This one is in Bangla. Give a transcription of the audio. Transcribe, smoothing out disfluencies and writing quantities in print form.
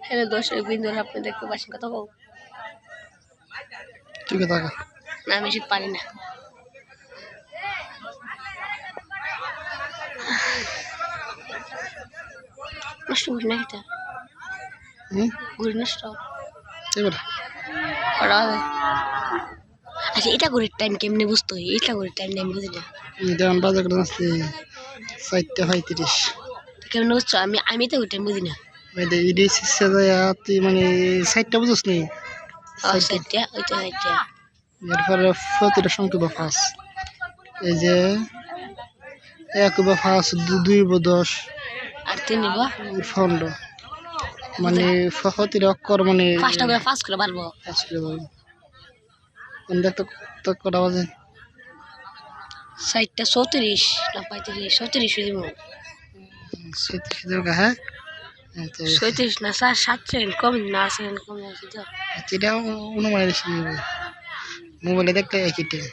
হ্যালো দর্শক বিন্দুরা, আপনি দেখতে পাচ্ছেন কথা বল। ঠিক আছে, না আমি শীত পারি না। নষ্ট করি না এটা, ঘুরি নষ্ট করা হবে। আচ্ছা, এটা ঘুরির টাইম কেমনে বুঝতে হয়? এটা ঘুরির টাইম আমি বুঝি না। যেমন বাজার করে আসছে 4:35। কেমনে বুঝছো? আমি তো ওই টাইম বুঝি না। তুই মানে 4টা বুঝছ নি? সাইডটা ওইটা সাইডটা। এরপরে প্রতিটা সংখ্যা বা 5, এই যে 1 বা 5, 2 বা 10 আর 3 নিব 15, মানে প্রতিটা অক্ষর মানে 5টা করে 5 করে পারবো। 5 করে বলবো। দেখ তো কটা বাজে? 4টা 34 না 35, 37 দিব। 37 টাকা। হ্যাঁ 37 না 7 সেকেন্ড কম না, সেকেন্ড কম আছে তো। এটা অনুমানের মোবাইলে দেখলে একই টাইম।